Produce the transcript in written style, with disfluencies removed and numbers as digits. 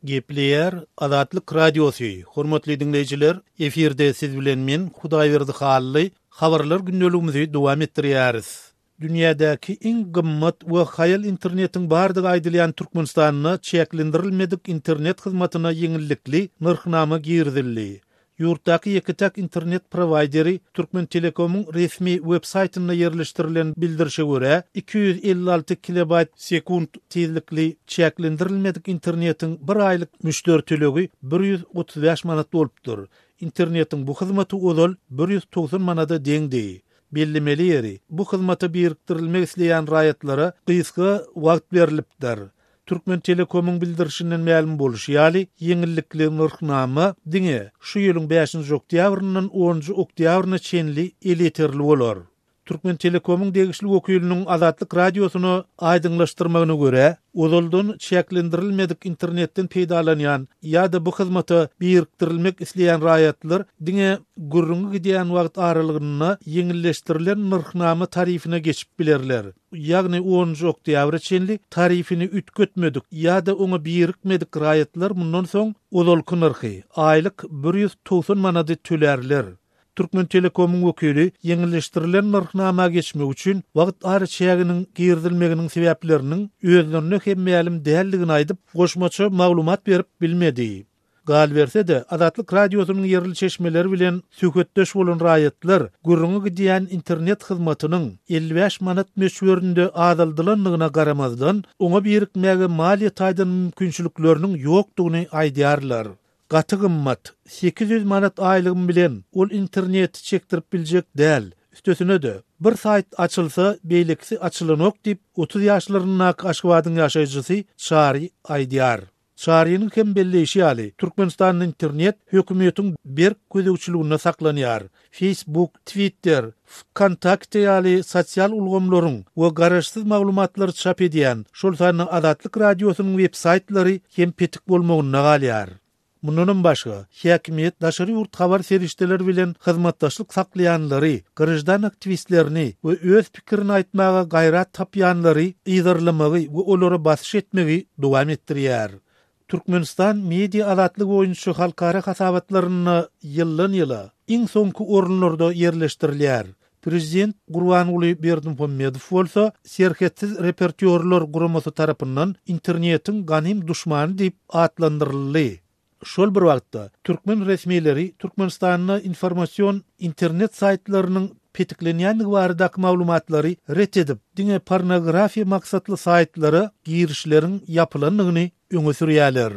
Gepleyer Azatlyk Radiosu. Hormatly dinleyijiler, efirde siz bilen men Hudaýberdi Hally habarlar gündöligimizi dowam etdirýäris. Dünyadaki en gymmat we hayal internetiň bardygy aýdylýan Türkmenistanyna çeklendirilmedik internet hyzmatyna ýeňillikli narhnama girdildi. Yurtdaky ýeketek internet prowayderi Türkmen Telekom'un resmi web-saytyna yerleştirilen bildirişe göre 256 kilobayt sekund tezlikli çeklendirilmedik internetiň bir aýlyk müşteri tölegi 135 manat bolupdyr. Internetiň bu hyzmaty ozal 190 manata deňdi. Bellemeli ýeri bu hyzmata biriktirilmek isleýän raýatlara gysga wagt berilipdir. Türkmen Telekom'un bildirişinden ma'lum boluşy, ýaly ýeňillikli narhnama diňe şu ýylyň 5-nji oktýabryndan 10-njy oktýabryna çenli eleterli bolar. Türkmen Telekom'un degişli wekiliniň Azatlyk Radiosyny aýdyňlaşdyrmagyna görä, ozaldan çeklendirilmedik internetden peýdalanýan ýa-da bu hyzmata biriktirilmek isleýän raýatlar diňe gurrungy gidýän wagt aralygyna ýeňilleşdirilen narhnama tarifine geçip bilerler. Ýagny 10-njy oktýabra çenli tarifini ütgetmedik ýa-da oňa birikmedik raýatlar mundan soň ozalky narhy aýlyk 190 manat tölerler. Türkmen Telekom'un wekili ýeňilleşdirilen narhnama geçmek üçin wagt araçygynyň girdilmeginiň sebäpleriniň özlerine hem ma'lum däldigini aýdyp goşmaça maglumat berip bilmedi. Gal berse de Azatlyk Radiosynyň ýerli çeşmeleri bilen söhbetdeş bolan raýatlar gurrungy gidýän internet hyzmatynyň 55 manat meşwerinde azaldylanlygyna garamazdan oňa birikmäge maliýet aýdan mümkinçilikleriniň ýokdugyny aýdýarlar. Gaty gymmat 800 manat aýlygym bilen ol interneti çekdirip biljek däl. Üstesine de bir sayt açylsa beýleksi açylanok diýip 30 ýaşlarynyň Aşgabatyň ýaşaýjysy Çary aýdýar. Çarynyň hem belleşi ýaly Türkmenistanyň internet hökümetiň bir gözegçiligine saklanýar. Facebook, Twitter, Kontakte ýaly sosial ulgamlaryň we garaşsyz maglumatlary çap edýän şol sanyň Azatlyk Radiosynyň web-saytlary hem petik bolmagyna galýar. Mundan başga, häkimet daşary ýurt habar serişdeleri bilen hyzmatdaşlyk saklaýanlary, gyrjdan aktivistlerini we öz pikirini aýtmaga gaýrat tapýanlary ýygyrlamagy we olary basyş etmegi dowam etdirýär. Türkmenistan media azatlygy boýunça halkara hasabatlaryny ýyllan-ýyla iň soňky orunlarda yerleşdirilýär. Prezident Gurbanuly Berdimuhammedow bolsa serhetsiz repertuarlar guramasy tarapyndan internetiň ganym duşmany diýip atlandyryldy. Şol bir wagtda Türkmen resmileri Türkmenistanyň informasiýon internet saytlarynyň petiklenýänligi baradaky maglumatlary ret edip, diňe pornografiýa maksatly saytlara girişleriň ýapylanlygyny öňe sürýärler.